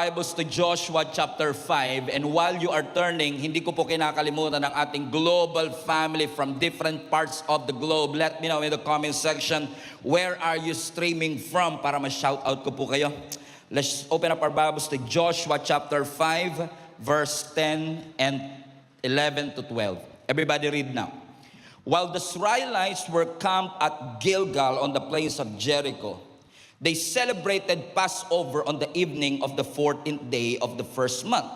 Bibles to Joshua chapter 5, and while you are turning, hindi ko po kinakalimutan ang ating global family from different parts of the globe. Let me know in the comment section, where are you streaming from para ma-shout out ko po kayo. Let's open up our Bibles to Joshua chapter 5, verse 10 and 11 to 12. Everybody read now. While the Israelites were camped at Gilgal on the plains of Jericho, they celebrated Passover on the evening of the 14th day of the first month.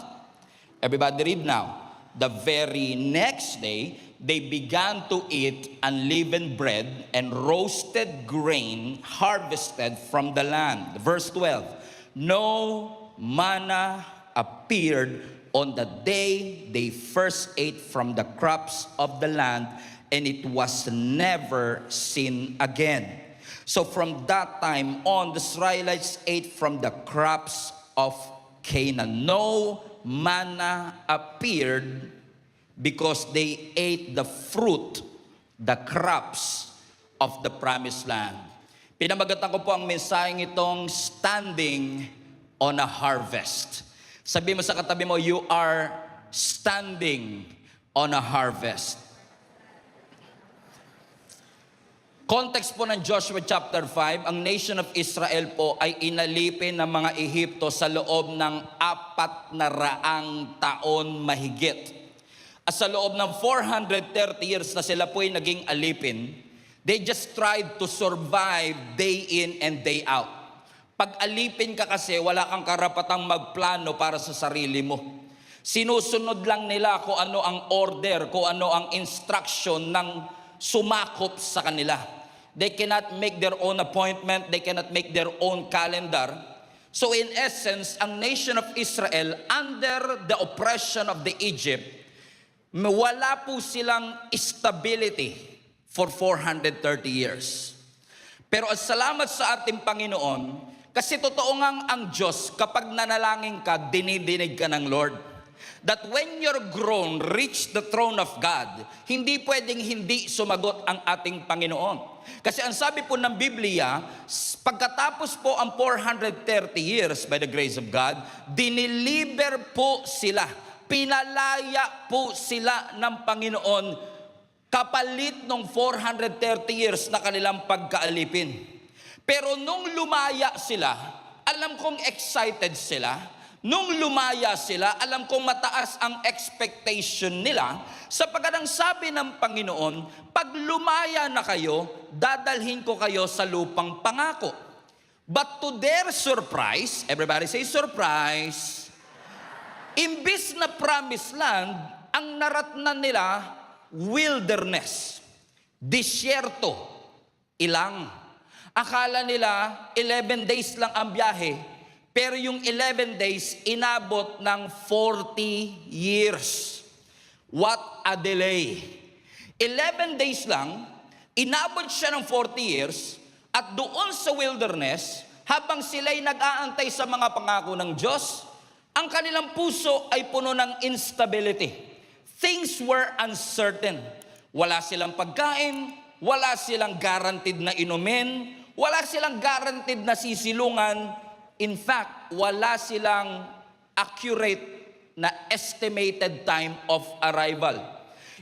Everybody read now. The very next day, they began to eat unleavened bread and roasted grain harvested from the land. Verse 12, no manna appeared on the day they first ate from the crops of the land, and it was never seen again. So from that time on, the Israelites ate from the crops of Canaan. No manna appeared because they ate the fruit, the crops of the promised land. Pinamagatan ko po ang mensaheng itong standing on a harvest. Sabi mo sa katabi mo, you are standing on a harvest. Context po ng Joshua chapter 5, ang nation of Israel po ay inalipin ng mga Ehipto sa loob ng 400 taon mahigit. At sa loob ng 430 years na sila po ay naging alipin, they just tried to survive day in and day out. Pag alipin ka kasi, wala kang karapatang magplano para sa sarili mo. Sinusunod lang nila kung ano ang order, kung ano ang instruction ng sumakop sa kanila. They cannot make their own appointment, they cannot make their own calendar. So in essence, ang nation of Israel under the oppression of the Egypt, wala po silang stability for 430 years. Pero salamat sa ating Panginoon, kasi totoo ngang ang Diyos, kapag nanalangin ka, dinidinig ka ng Lord. That when your groan reach the throne of God, hindi pwedeng hindi sumagot ang ating Panginoon. Kasi ang sabi po ng Biblia, pagkatapos po ang 430 years by the grace of God, diniliber po sila, pinalaya po sila ng Panginoon kapalit ng 430 years na kanilang pagkaalipin. Pero nung lumaya sila, alam kong excited sila. Nung lumaya sila, alam kong mataas ang expectation nila, sapagkat ang sabi ng Panginoon, pag lumaya na kayo, dadalhin ko kayo sa lupang pangako. But to their surprise, everybody say surprise, imbis na promised land, ang naratnan nila, wilderness, disyerto, ilang. Akala nila, 11 days lang ang biyahe, pero yung 11 days, inabot ng 40 years. What a delay. 11 days lang, inabot siya ng 40 years, at doon sa wilderness, habang sila'y nag-aantay sa mga pangako ng Diyos, ang kanilang puso ay puno ng instability. Things were uncertain. Wala silang pagkain, wala silang guaranteed na inumin, wala silang guaranteed na sisilungan. In fact, wala silang accurate na estimated time of arrival.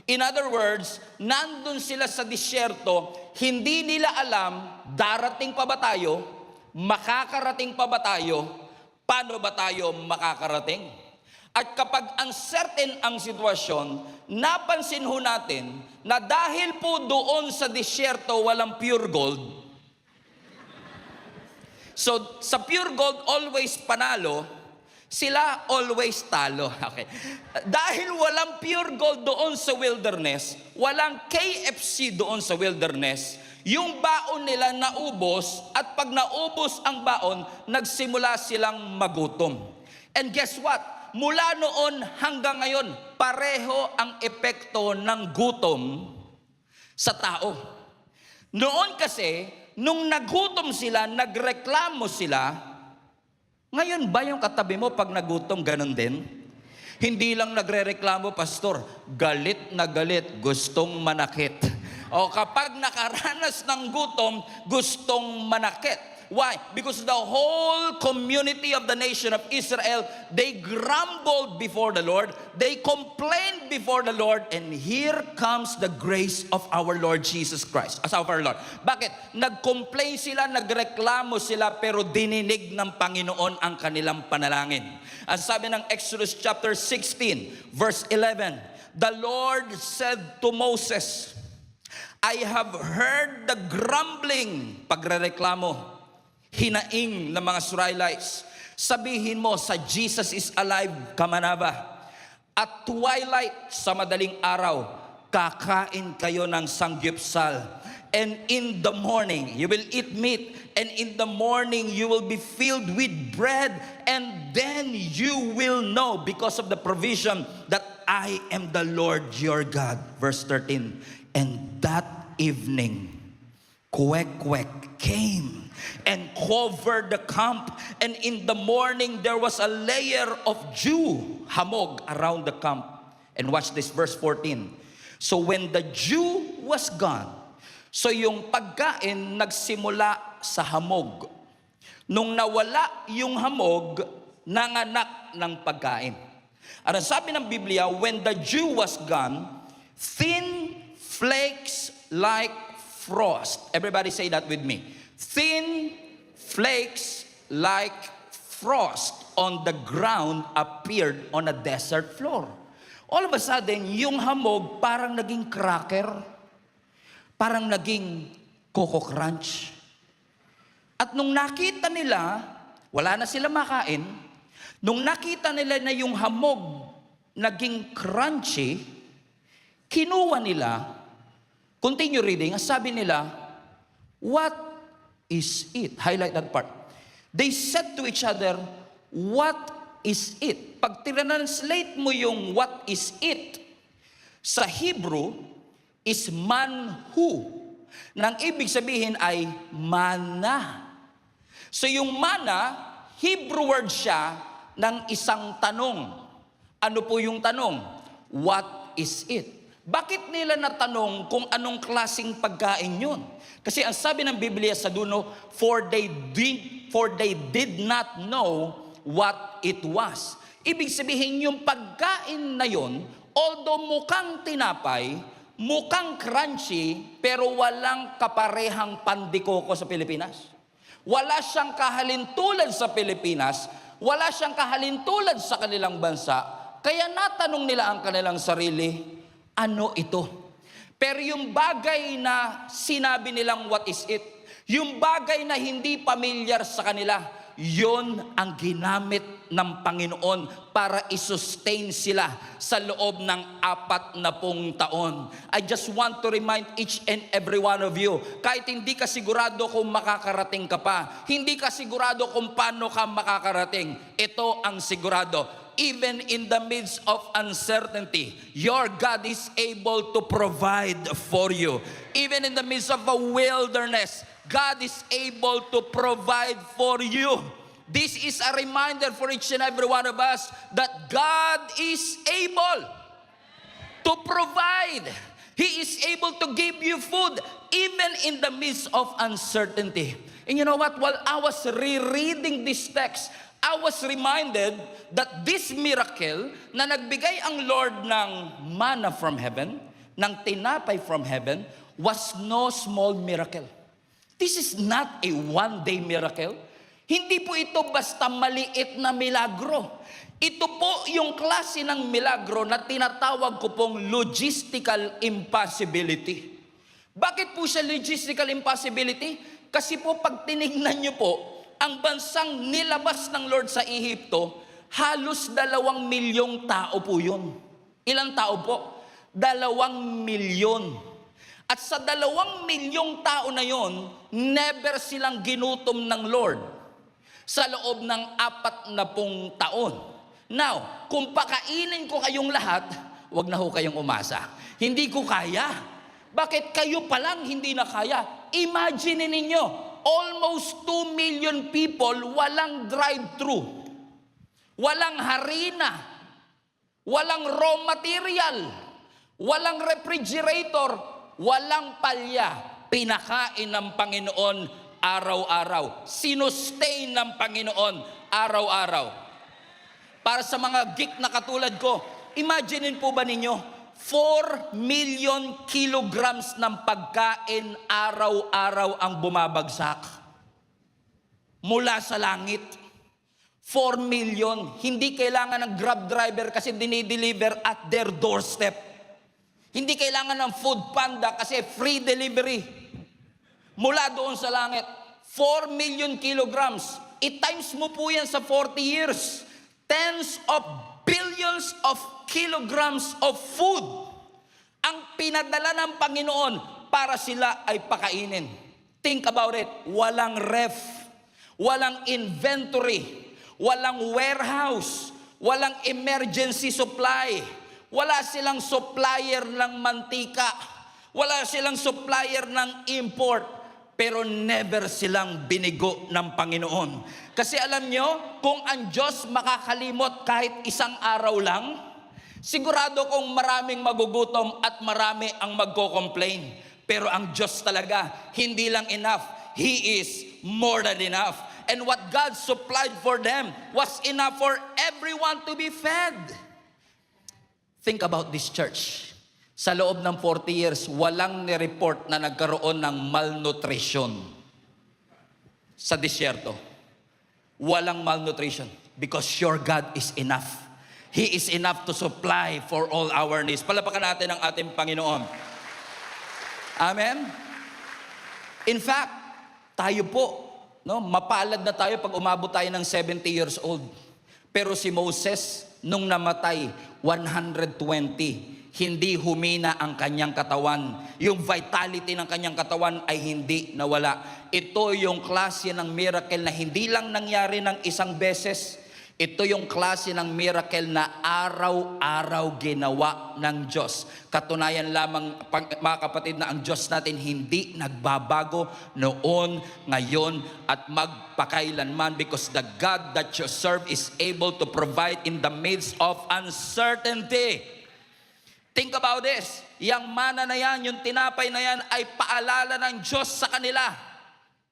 In other words, nandun sila sa disyerto, hindi nila alam, darating pa ba tayo? Makakarating pa ba tayo? Paano ba tayo makakarating? At kapag uncertain ang sitwasyon, napansin ho natin na dahil po doon sa disyerto walang pure gold, so, sa pure gold, always panalo, sila always talo. Okay. Dahil walang pure gold doon sa wilderness, walang KFC doon sa wilderness, yung baon nila naubos, at pag naubos ang baon, nagsimula silang magutom. And guess what? Mula noon hanggang ngayon, pareho ang epekto ng gutom sa tao. Noon kasi, nung nagutom sila, nagreklamo sila, ngayon ba yung katabi mo pag nagutom, ganun din? Hindi lang nagrereklamo, pastor, galit na galit, gustong manakit. O kapag nakaranas ng gutom, gustong manakit. Why? Because the whole community of the nation of Israel, they grumbled before the Lord, they complained before the Lord, and here comes the grace of our Lord Jesus Christ, as our Lord. Bakit? Nag-complain sila, nagreklamo sila, pero dininig ng Panginoon ang kanilang panalangin. Ang sabi ng Exodus chapter 16, verse 11, the Lord said to Moses, I have heard the grumbling, pagrereklamo, hinaing ng mga Israelites. Sabihin mo, sa Jesus is alive, Kamanaba. At twilight, sa madaling araw, kakain kayo ng sanggipsal. And in the morning, you will eat meat. And in the morning, you will be filled with bread. And then you will know, because of the provision, that I am the Lord your God. Verse 13. And that evening, Kwek came and covered the camp, and in the morning there was a layer of dew, hamog, around the camp. And watch this, verse 14. So when the dew was gone, so yung pagkain nagsimula sa hamog. Nung nawala yung hamog, nanganak ng pagkain. At ang sabi ng Biblia, when the dew was gone, thin flakes like frost. Everybody say that with me. Thin flakes like frost on the ground appeared on a desert floor. All of a sudden, yung hamog parang naging cracker, parang naging Coco Crunch. At nung nakita nila, wala na sila makain, nung nakita nila na yung hamog naging crunchy, kinuha nila. Continue reading. Ang sabi nila, what is it? Highlight that part. They said to each other, what is it? Pag translate mo yung what is it, sa Hebrew, is manhu. Nang ibig sabihin ay mana. So yung mana, Hebrew word siya ng isang tanong. Ano po yung tanong? What is it? Bakit nila natanong kung anong klaseng pagkain yun? Kasi ang sabi ng Biblia sa dulo, for they did not know what it was. Ibig sabihin, yung pagkain na yun, although mukhang tinapay, mukhang crunchy, pero walang kaparehang pandikoko sa Pilipinas. Wala siyang kahalintulad sa Pilipinas, wala siyang kahalintulad sa kanilang bansa, kaya natanong nila ang kanilang sarili, ano ito? Pero yung bagay na sinabi nilang what is it, yung bagay na hindi pamilyar sa kanila, yon ang ginamit ng Panginoon para isustain sila sa loob ng 40 taon. I just want to remind each and every one of you, kahit hindi ka sigurado kung makakarating ka pa, hindi ka sigurado kung paano ka makakarating, ito ang sigurado. Even in the midst of uncertainty, your God is able to provide for you. Even in the midst of a wilderness, God is able to provide for you. This is a reminder for each and every one of us that God is able to provide. He is able to give you food even in the midst of uncertainty. And you know what? While I was rereading this text, I was reminded that this miracle na nagbigay ang Lord ng manna from heaven, ng tinapay from heaven, was no small miracle. This is not a one-day miracle. Hindi po ito basta maliit na milagro. Ito po yung klase ng milagro na tinatawag ko pong logistical impossibility. Bakit po siya logistical impossibility? Kasi po pag tinignan niyo po, ang bansang nilabas ng Lord sa Ehipto, halos 2 milyong tao po yun. Ilang tao po? 2 milyon. At sa 2 milyong tao na yon, never silang ginutom ng Lord sa loob ng 40 taon. Now, kung pakainin ko kayong lahat, wag na ho kayong umasa. Hindi ko kaya. Bakit kayo pa lang hindi na kaya? Imagine ninyo, almost 2 million people walang drive-thru, walang harina, walang raw material, walang refrigerator, walang palya. Pinakain ng Panginoon araw-araw. Sinustain ng Panginoon araw-araw. Para sa mga geek na katulad ko, imaginein po ba ninyo, 4 million kilograms ng pagkain araw-araw ang bumabagsak mula sa langit. 4 million. Hindi kailangan ng Grab driver kasi dinideliver at their doorstep. Hindi kailangan ng Food Panda kasi free delivery. Mula doon sa langit. 4 million kilograms. I-times mo po yan sa 40 years. Tens of billions of kilograms of food ang pinadala ng Panginoon para sila ay pakainin. Think about it. Walang ref, walang inventory, walang warehouse, walang emergency supply, wala silang supplier ng mantika, wala silang supplier ng import, pero never silang binigo ng Panginoon. Kasi alam nyo, kung ang Diyos makakalimot kahit isang araw lang, sigurado kung maraming magugutom at marami ang magko-complain. Pero ang Diyos talaga, hindi lang enough. He is more than enough. And what God supplied for them was enough for everyone to be fed. Think about this church. Sa loob ng 40 years, walang nireport na nagkaroon ng malnutrition sa disyerto. Walang malnutrition because your God is enough. He is enough to supply for all our needs. Palapakan natin ang ating Panginoon. Amen? In fact, tayo po, no, mapalad na tayo pag umabot tayo ng 70 years old. Pero si Moses, nung namatay, 120. Hindi humina ang kanyang katawan. Yung vitality ng kanyang katawan ay hindi nawala. Ito yung klase ng miracle na hindi lang nangyari ng isang beses. Ito yung klase ng miracle na araw-araw ginawa ng Diyos. Katunayan lamang, mga kapatid, na ang Diyos natin hindi nagbabago noon, ngayon, at magpakailanman, because the God that you serve is able to provide in the midst of uncertainty. Think about this. Yang mana na yan, yung tinapay na yan ay paalala ng Diyos sa kanila.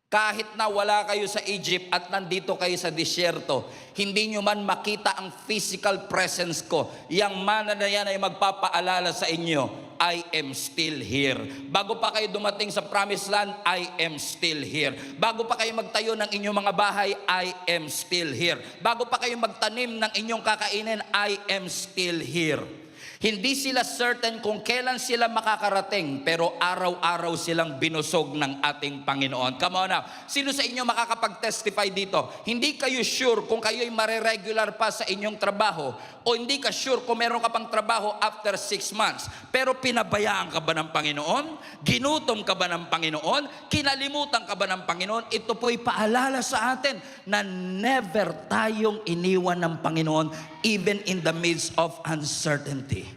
Kahit na wala kayo sa Egypt at nandito kayo sa disyerto, hindi nyo man makita ang physical presence ko. Yang mana na yan ay magpapaalala sa inyo, I am still here. Bago pa kayo dumating sa promised land, I am still here. Bago pa kayo magtayo ng inyong mga bahay, I am still here. Bago pa kayo magtanim ng inyong kakainin, I am still here. Hindi sila certain kung kailan sila makakarating, pero araw-araw silang binusog ng ating Panginoon. Come on now. Sino sa inyo makakapag-testify dito? Hindi kayo sure kung kayo'y mariregular pa sa inyong trabaho, o hindi ka sure kung meron ka pang trabaho after 6 months. Pero pinabayaan ka ba ng Panginoon? Ginutom ka ba ng Panginoon? Kinalimutan ka ba ng Panginoon? Ito po'y paalala sa atin na never tayong iniwan ng Panginoon even in the midst of uncertainty.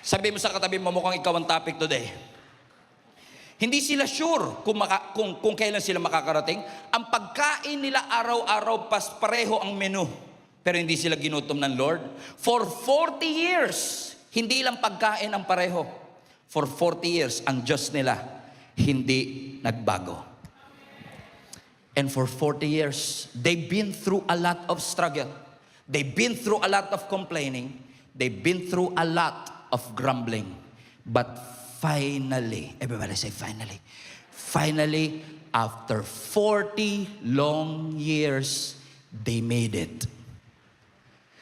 Sabi mo sa katabi mo, mukhang ikaw ang topic today. Hindi sila sure kung kailan sila makakarating. Ang pagkain nila araw-araw, pareho ang menu. Pero hindi sila ginutom ng Lord. For 40 years, hindi lang pagkain ang pareho. For 40 years, ang Diyos nila hindi nagbago. And for 40 years, they've been through a lot of struggle. They've been through a lot of complaining. They've been through a lot of grumbling. But finally, everybody say finally. Finally, after 40 long years, they made it.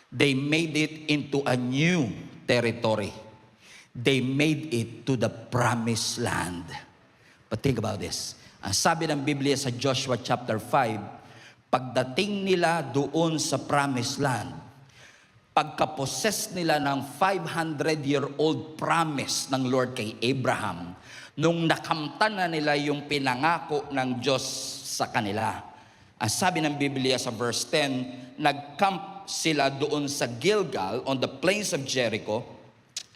They made it into a new territory. They made it to the promised land. But think about this. Ang sabi ng Biblia sa Joshua chapter 5, pagdating nila doon sa promised land, pagka-possess nila ng 500-year-old promise ng Lord kay Abraham, nung nakamtan na nila yung pinangako ng Diyos sa kanila. Ang sabi ng Biblia sa verse 10, nag-camp sila doon sa Gilgal on the plains of Jericho.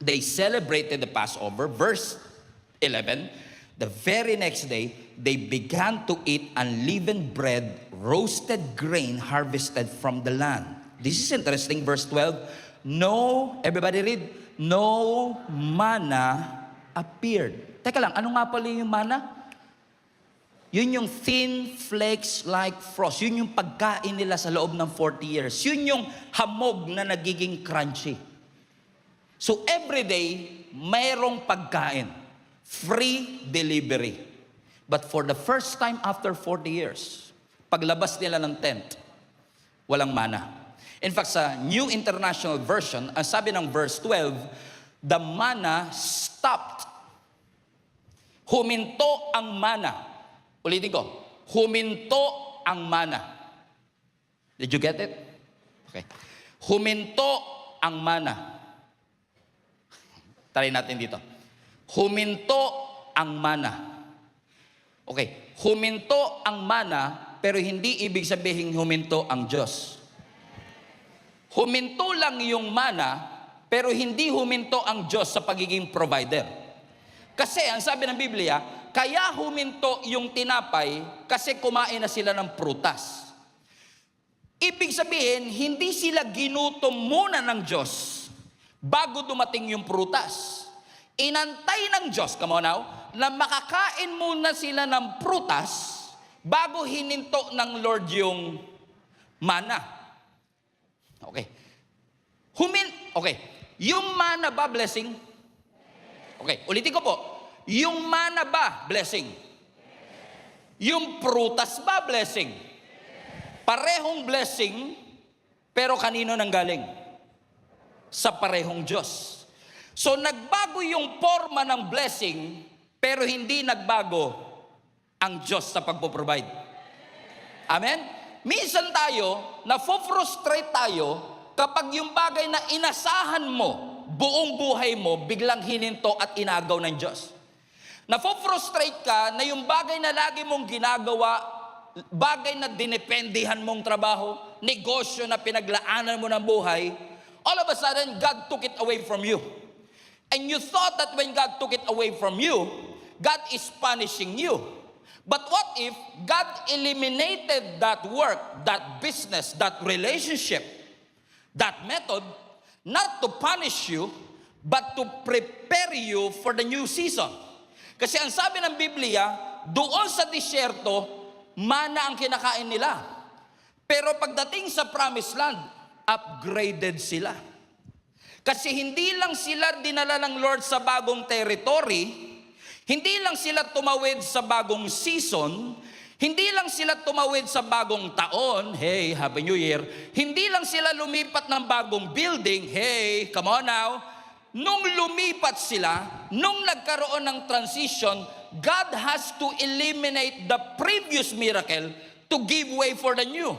They celebrated the Passover. Verse 11, the very next day, they began to eat unleavened bread, roasted grain harvested from the land. This is interesting. Verse 12, no, everybody read, no manna appeared. Teka lang, ano nga pala yung manna? Yun yung thin flakes like frost. Yun yung pagkain nila sa loob ng 40 years. Yun yung hamog na nagiging crunchy. So every day, mayroong pagkain. Free delivery. But for the first time after 40 years, paglabas nila ng tent, walang mana. In fact, sa New International Version, ang sabi ng verse 12, the manna stopped. Huminto ang mana. Ulitin ko, huminto ang mana. Did you get it? Okay. Huminto ang mana. Try natin dito. Huminto ang mana. Okay. Huminto ang mana, pero hindi ibig sabihin huminto ang Diyos. Huminto lang yung mana, pero hindi huminto ang Diyos sa pagiging provider. Kasi ang sabi ng Biblia, kaya huminto yung tinapay kasi kumain na sila ng prutas. Ibig sabihin, hindi sila ginutom muna ng Diyos bago dumating yung prutas. Inantay ng Diyos, come on now, na makakain muna sila ng prutas bago hininto ng Lord yung mana. Okay. Okay. Yung mana ba blessing? Okay, ulitin ko po. Yung mana ba blessing? Yung prutas ba blessing? Parehong blessing, pero kanino nanggaling? Sa parehong Diyos. So nagbago yung forma ng blessing, pero hindi nagbago ang Diyos sa pagpo-provide. Amen? Minsan tayo, na-frustrate tayo kapag yung bagay na inasahan mo, buong buhay mo, biglang hininto at inagaw ng Diyos. Nafo-frustrate ka na yung bagay na lagi mong ginagawa, bagay na dinependihan mong trabaho, negosyo na pinaglaanan mo ng buhay, all of a sudden, God took it away from you. And you thought that when God took it away from you, God is punishing you. But what if God eliminated that work, that business, that relationship, that method, not to punish you, but to prepare you for the new season? Kasi ang sabi ng Biblia, doon sa disyerto, mana ang kinakain nila. Pero pagdating sa promised land, upgraded sila. Kasi hindi lang sila dinala ng Lord sa bagong territory, hindi lang sila tumawid sa bagong season, hindi lang sila tumawid sa bagong taon, hey, Happy New Year, hindi lang sila lumipat ng bagong building, hey, come on now. Nung lumipat sila, nung nagkaroon ng transition, God has to eliminate the previous miracle to give way for the new.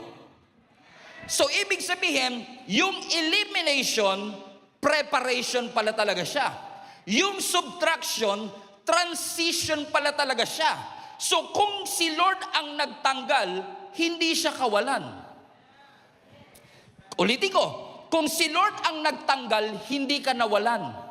So, ibig sabihin, yung elimination, preparation pala talaga siya. Yung subtraction, transition pala talaga siya. So, kung si Lord ang nagtanggal, hindi siya kawalan. Ulitin ko, kung si Lord ang nagtanggal, hindi ka nawalan.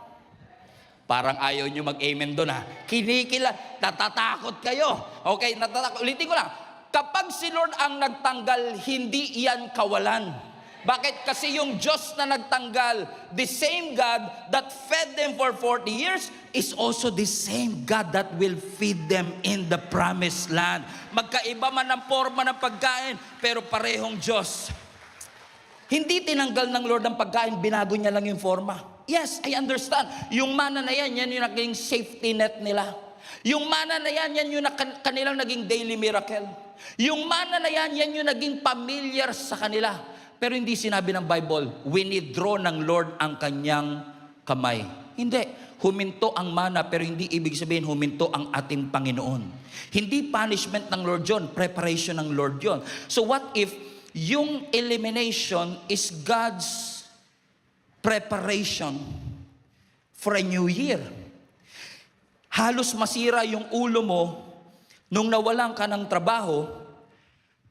Parang ayaw nyo mag-amen doon ha. Kinikila, natatakot kayo. Okay, natatakot. Ulitin ko lang. Kapag si Lord ang nagtanggal, hindi iyan kawalan. Bakit? Kasi yung Diyos na nagtanggal, the same God that fed them for 40 years, is also the same God that will feed them in the promised land. Magkaiba man ang forma ng pagkain, pero parehong Diyos. Hindi tinanggal ng Lord ang pagkain, binago niya lang yung forma. Yes, I understand. Yung mana na yan yung naging safety net nila. Yung mana na yan yung kanilang naging daily miracle. Yung mana na yan yung naging familiar sa kanila. Pero hindi sinabi ng Bible, winidraw ng Lord ang kanyang kamay. Hindi. Huminto ang mana, pero hindi ibig sabihin huminto ang ating Panginoon. Hindi punishment ng Lord yun, preparation ng Lord yun. So what if yung elimination is God's preparation for a new year? Halos masira yung ulo mo nung nawalan ka ng trabaho,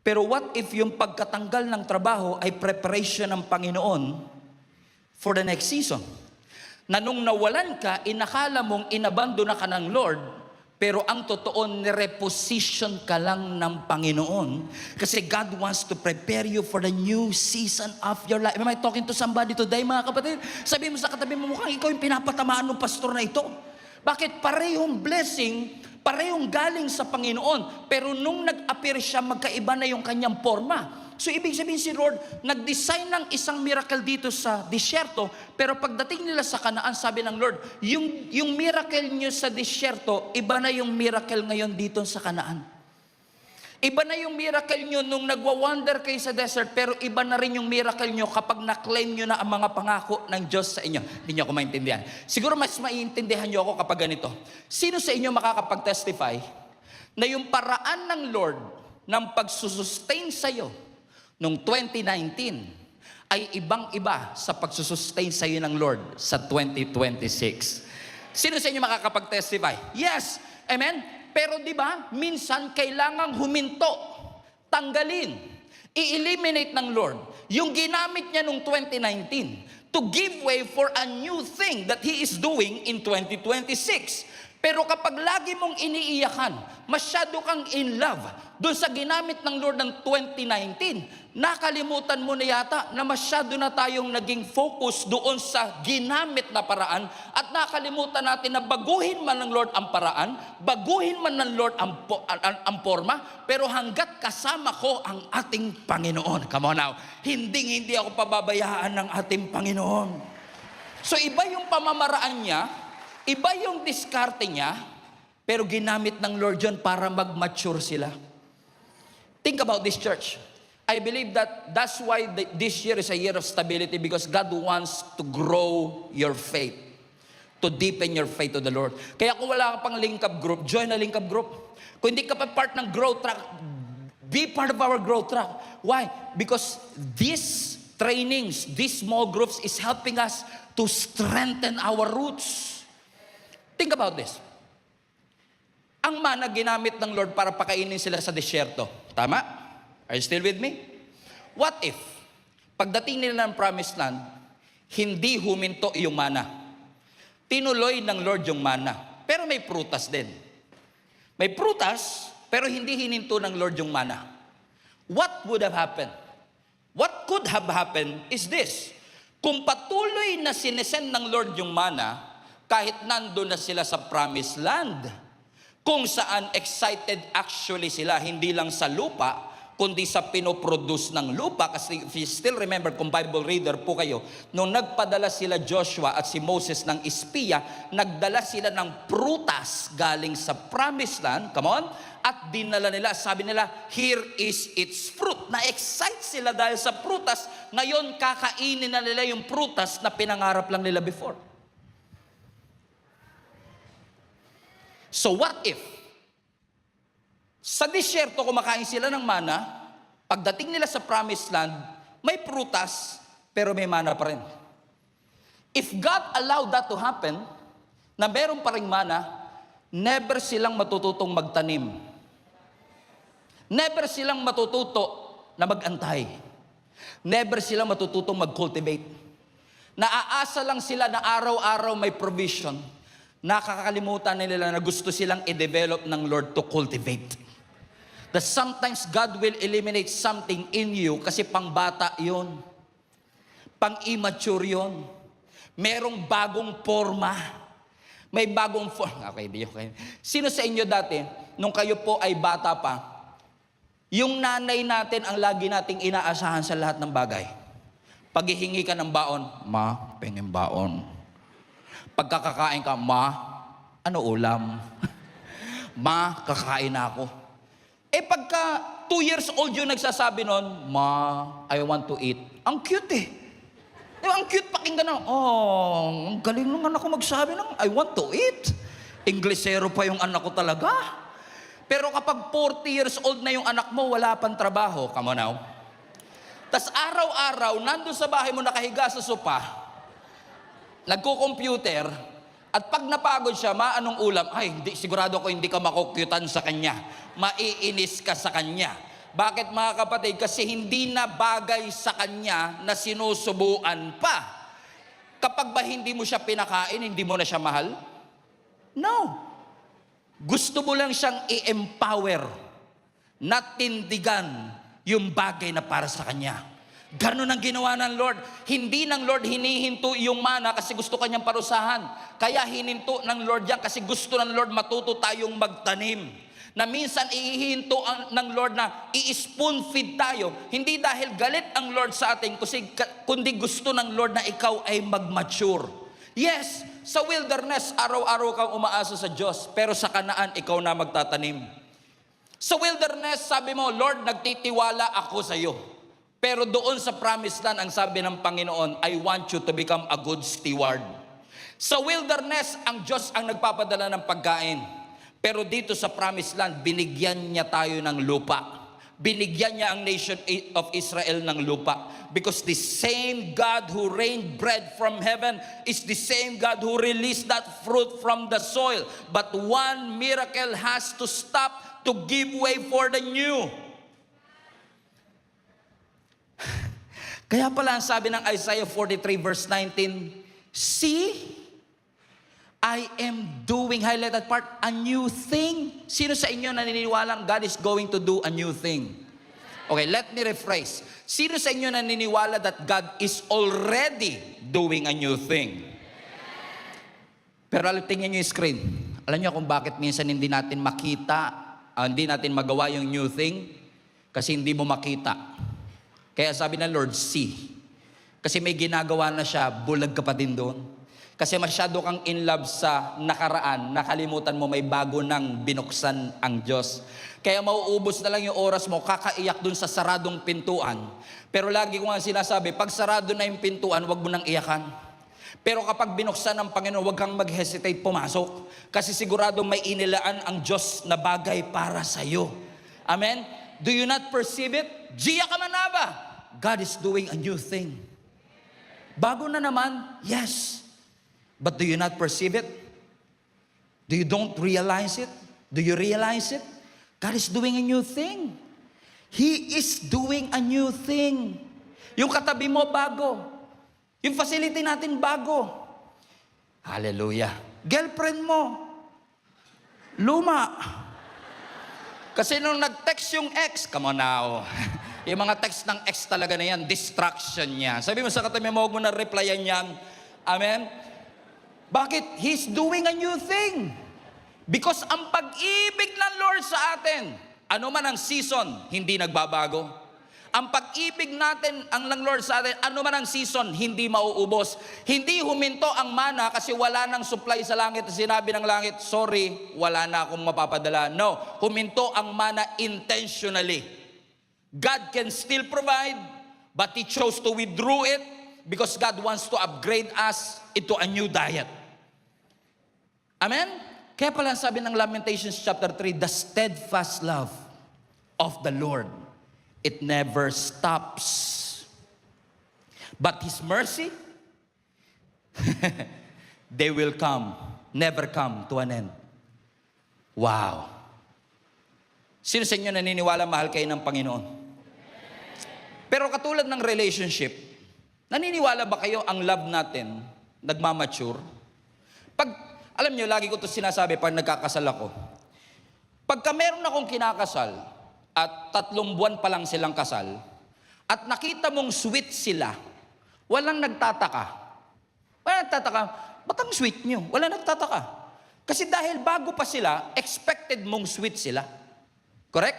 pero what if yung pagkatanggal ng trabaho ay preparation ng Panginoon for the next season? Na nung nawalan ka, inakala mong inabandona ka ng Lord, pero ang totoo, nireposition ka lang ng Panginoon. Kasi God wants to prepare you for the new season of your life. Am I talking to somebody today, mga kapatid? Sabi mo sa katabi mo, mukhang ikaw yung pinapatamaan ng pastor na ito. Bakit? Parehong blessing, Parehong galing sa Panginoon. Pero nung nag-appear siya, magkaiba na yung kanyang forma. So ibig sabihin si Lord, nag-design ng isang miracle dito sa disyerto, pero pagdating nila sa Kanaan, sabi ng Lord, yung miracle nyo sa disyerto, iba na yung miracle ngayon dito sa Kanaan. Iba na yung miracle nyo nung nagwa-wander kayo sa desert, pero iba na rin yung miracle nyo kapag na-claim nyo na ang mga pangako ng Diyos sa inyo. Hindi nyo ako maintindihan. Siguro mas maiintindihan nyo ako kapag ganito. Sino sa inyo makakapag-testify na yung paraan ng Lord ng pagsusustain sa'yo noong 2019 ay ibang-iba sa pagsusustain sa'yo ng Lord sa 2026? Sino sa inyo makakapag-testify? Yes! Amen? Pero di ba, minsan kailangang huminto, tanggalin, i-eliminate ng Lord yung ginamit niya noong 2019 to give way for a new thing that He is doing in 2026. Pero kapag lagi mong iniiyakan, masyado kang in love doon sa ginamit ng Lord ng 2019, nakalimutan mo na yata na masyado na tayong naging focus doon sa ginamit na paraan at nakalimutan natin na baguhin man ng Lord ang paraan, baguhin man ng Lord ang forma, pero hanggat kasama ko ang ating Panginoon. Come on now. Hindi ako pababayaan ng ating Panginoon. So iba yung pamamaraan niya, iba yung diskarte niya, pero ginamit ng Lord yun para mag-mature sila. Think about this church. I believe that's why this year is a year of stability, because God wants to grow your faith, to deepen your faith to the Lord. Kaya kung wala ka pang link up group, join a link up group. Kung hindi ka pa part ng growth track, be part of our growth track. Why? Because these trainings, these small groups is helping us to strengthen our roots. Think about this. Ang mana ginamit ng Lord para pakainin sila sa disyerto. Tama? Are you still with me? What if, pagdating nila ng promised land, hindi huminto yung mana? Tinuloy ng Lord yung mana. Pero may prutas din. May prutas, pero hindi hininto ng Lord yung mana. What would have happened? What could have happened is this. Kung patuloy na sinesend ng Lord yung mana, kahit nandun na sila sa promised land, kung saan excited actually sila, hindi lang sa lupa, kundi sa pinoproduce ng lupa. Kasi if you still remember, kung Bible reader po kayo, nung nagpadala sila Joshua at si Moses ng espiya, nagdala sila ng prutas galing sa promised land, come on, at dinala nila, sabi nila, here is its fruit. Na-excite sila dahil sa prutas, ngayon kakainin na nila yung prutas na pinangarap lang nila before. So what if, sa disyerto kumakain sila ng mana, pagdating nila sa promised land, may prutas, pero may mana pa rin. If God allowed that to happen, na meron pa rin mana, never silang matututong magtanim. Never silang matututo na mag-antay. Never silang matututong mag-cultivate. Naaasa lang sila na araw-araw may provision. Nakakalimutan nila na gusto silang i-develop ng Lord to cultivate. That sometimes God will eliminate something in you kasi pang-bata yun. Pang-immature yun. Merong bagong forma. May bagong forma. Okay. Sino sa inyo dati, nung kayo po ay bata pa, yung nanay natin ang lagi nating inaasahan sa lahat ng bagay. Paghihingi ka ng baon, ma, pengin baon. Pagkakakain ka, ma, ano ulam? Ma, kakain na ako. Pagka 2 years old yung nagsasabi nun, ma, I want to eat. Ang cute eh. Ang cute pakinggan na, ang galing nung anak ko magsabi ng, I want to eat. Inglesero pa yung anak ko talaga. Pero kapag 40 years old na yung anak mo, wala pang trabaho, come on now. Tas araw-araw, nandun sa bahay mo nakahiga sa sopa, nagko-computer, at pag napagod siya, ma, anong ulam? Ay, sigurado ko hindi ka makukyutan sa kanya. Maiinis ka sa kanya. Bakit mga kapatid? Kasi hindi na bagay sa kanya na sinusubuan pa. Kapag ba hindi mo siya pinakain, hindi mo na siya mahal? No. Gusto mo lang siyang i-empower, natindigan yung bagay na para sa kanya. Ganun ang ginawa ng Lord. Hindi ng Lord hinihinto yung mana kasi gusto kanyang parusahan. Kaya hininto ng Lord yan kasi gusto ng Lord matuto tayong magtanim. Na minsan ihihinto ng Lord na i-spoon feed tayo. Hindi dahil galit ang Lord sa atin, kundi gusto ng Lord na ikaw ay mag-mature. Yes, sa wilderness, araw-araw kang umaasa sa Diyos, pero sa Kanaan, ikaw na magtatanim. Sa wilderness, sabi mo, Lord, nagtitiwala ako sa iyo. Pero doon sa promised land, ang sabi ng Panginoon, I want you to become a good steward. Sa wilderness, ang Diyos ang nagpapadala ng pagkain. Pero dito sa promised land, binigyan niya tayo ng lupa. Binigyan niya ang nation of Israel ng lupa. Because the same God who rained bread from heaven is the same God who released that fruit from the soil. But one miracle has to stop to give way for the new. Kaya pala ang sabi ng Isaiah 43 verse 19, see, I am doing, highlight that part, a new thing. Sino sa inyo naniniwalang God is going to do a new thing? Okay, let me rephrase. Sino sa inyo naniniwala that God is already doing a new thing? Pero tingnan nyo yung screen. Alam nyo kung bakit minsan hindi natin makita, hindi natin magawa yung new thing? Kasi hindi mo makita. Kaya sabi ng Lord, see. Kasi may ginagawa na siya, bulag ka pa din doon. Kasi masyado kang in love sa nakaraan, nakalimutan mo may bago nang binuksan ang Diyos. Kaya mauubos na lang yung oras mo, kakaiyak dun sa saradong pintuan. Pero lagi ko nga sinasabi, pag sarado na yung pintuan, wag mo nang iyakan. Pero kapag binuksan ng Panginoon, wag kang mag-hesitate pumasok. Kasi sigurado may inilaan ang Diyos na bagay para sa iyo. Amen? Do you not perceive it? Gia Kamanaba, God is doing a new thing. Bago na naman, yes. But do you not perceive it? Do you don't realize it? Do you realize it? God is doing a new thing. He is doing a new thing. Yung katabi mo, bago. Yung facility natin, bago. Hallelujah. Girlfriend mo, luma. Kasi nung nag-text yung ex, come on now. Yung mga text ng ex talaga na yan, distraction yan. Sabi mo sa katabi mo, huwag mo na replyan yan. Amen? Bakit? He's doing a new thing. Because ang pag-ibig ng Lord sa atin, ano man ang season, hindi nagbabago. Ang pag-ibig natin, ang ng Lord sa atin, ano man ang season, hindi mauubos. Hindi huminto ang mana kasi wala nang supply sa langit. Sinabi ng langit, sorry, wala na akong mapapadala. No, huminto ang mana intentionally. God can still provide, but He chose to withdraw it because God wants to upgrade us into a new diet. Amen? Kaya pala sabi ng Lamentations chapter 3, the steadfast love of the Lord, it never stops. But His mercy, they will come, never come to an end. Wow. Sino sa inyo naniniwala mahal kayo ng Panginoon? Pero katulad ng relationship, naniniwala ba kayo ang love natin nagmamature? Alam nyo, lagi ko ito sinasabi pag nagkakasal ako. Pagka meron akong kinakasal at 3 buwan pa lang silang kasal at nakita mong sweet sila, walang nagtataka. Walang nagtataka, ba't ang sweet nyo? Walang nagtataka. Kasi dahil bago pa sila, expected mong sweet sila. Correct?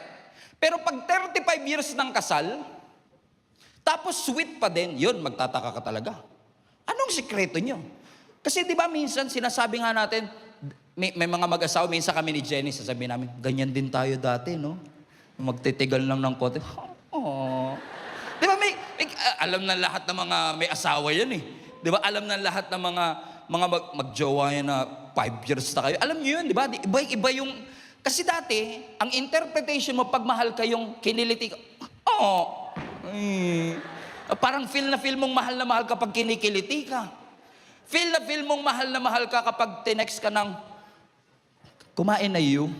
Pero pag 35 years ng kasal, tapos sweet pa din, yun, magtataka ka talaga. Anong sikreto nyo? Kasi di ba minsan sinasabi nga natin, may mga mag-asawa, minsan kami ni Jenny, sasabihin namin, ganyan din tayo dati, no? Magtitigal lang ng kote. Oh. Di ba alam na lahat ng mga may asawa yan eh. Di ba alam na lahat ng mga magjowa yan na 5 years na kayo. Alam niyo yun, di ba? Iba yung, kasi dati, ang interpretation mo, pag mahal kayong kiniliti ka, oh, parang feel mong mahal na mahal kapag kinikiliti ka. Feel mong mahal na mahal ka kapag tinext ka ng, kumain na you.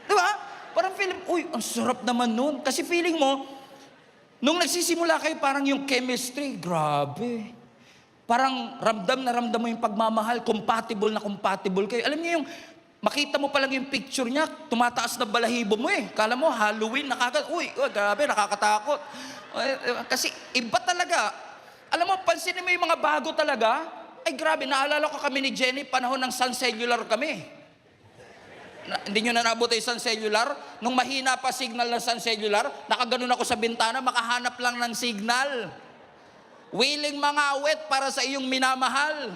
Di ba? Parang uy, ang sarap naman nun. Kasi feeling mo, nung nagsisimula kayo, parang yung chemistry, grabe. Parang ramdam na ramdam mo yung pagmamahal, compatible na compatible kayo. Alam niyo yung, makita mo pa lang yung picture niya, tumataas na balahibo mo eh. Kala mo, Halloween, uy, grabe, nakakatakot. Kasi iba talaga. Alam mo, pansinin mo yung mga bago talaga. Ay grabe, naalala ko kami ni Jenny, panahon ng Sun Cellular kami. Hindi nyo na naabot yung Sun Cellular? Nung mahina pa signal ng Sun Cellular, nakaganon ako sa bintana, makahanap lang ng signal. Willing mangawit para sa iyong minamahal.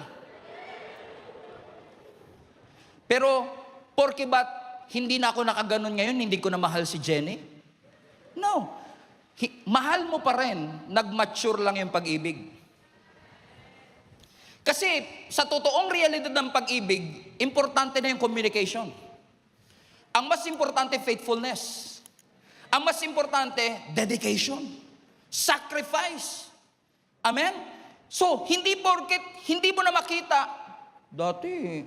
Pero, porke ba't hindi na ako nakaganon ngayon, hindi ko na mahal si Jenny? No. Mahal mo pa rin, nag-mature lang yung pag-ibig. Kasi, sa totoong realidad ng pag-ibig, importante na yung communication. Ang mas importante, faithfulness. Ang mas importante, dedication. Sacrifice. Amen? So, hindi porket, hindi mo na makita, dati,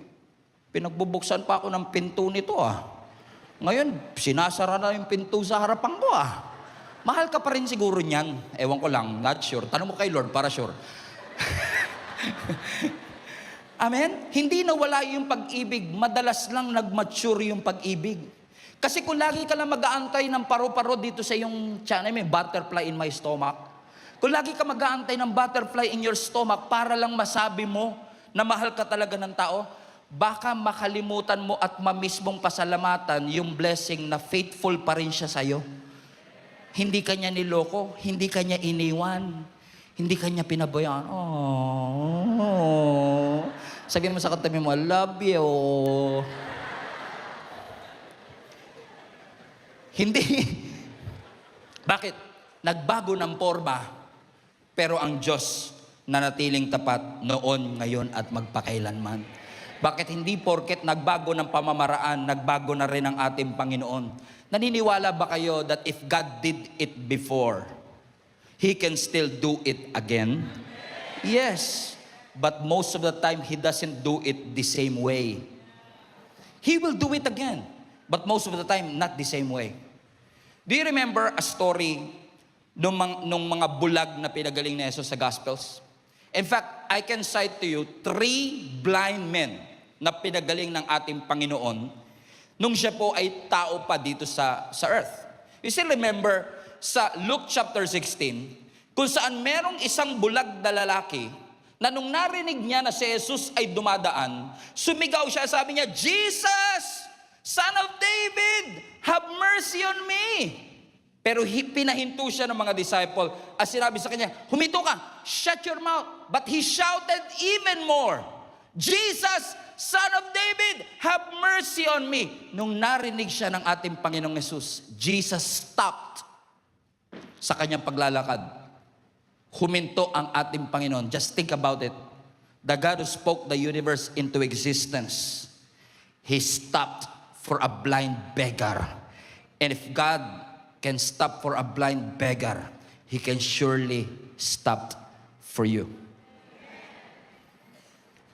pinagbubuksan pa ako ng pinto nito Ngayon, sinasara na yung pinto sa harapan ko Mahal ka pa rin siguro niyan. Ewan ko lang, not sure. Tanong mo kay Lord para sure. Amen? Hindi nawala yung pag-ibig. Madalas lang nag-mature yung pag-ibig. Kasi kung lagi ka lang mag-aantay ng paro-paro dito sa iyong tiyan, may butterfly in my stomach. Kung lagi ka mag-aantay ng butterfly in your stomach para lang masabi mo na mahal ka talaga ng tao, baka makalimutan mo at mamiss mong pasalamatan yung blessing na faithful pa rin siya sa'yo. Hindi ka niya niloko, hindi ka niya iniwan, hindi ka niya pinabayaan. Oh. Sabihin mo sa katabi mo, I love you. Hindi. Bakit? Nagbago ng forma, pero ang Diyos nanatiling tapat noon, ngayon at magpakailanman. Bakit hindi porket nagbago ng pamamaraan, nagbago na rin ang ating Panginoon? Naniniwala ba kayo that if God did it before, He can still do it again? Yes. But most of the time, He doesn't do it the same way. He will do it again. But most of the time, not the same way. Do you remember a story nung mga bulag na pinagaling ni Jesus sa Gospels? In fact, I can cite to you 3 blind men na pinagaling ng ating Panginoon nung siya po ay tao pa dito sa earth. You still remember sa Luke chapter 16, kung saan merong isang bulag na lalaki na nung narinig niya na si Jesus ay dumadaan, sumigaw siya, sabi niya, Jesus, Son of David, have mercy on me. Pero pinahinto siya ng mga disciple at sinabi sa kanya, humito ka, shut your mouth. But he shouted even more, Jesus, Son of David, have mercy on me. Nung narinig siya ng ating Panginoong Jesus, Jesus stopped sa kanyang paglalakad. Huminto ang ating Panginoon. Just think about it. The God who spoke the universe into existence, He stopped for a blind beggar. And if God can stop for a blind beggar, He can surely stop for you.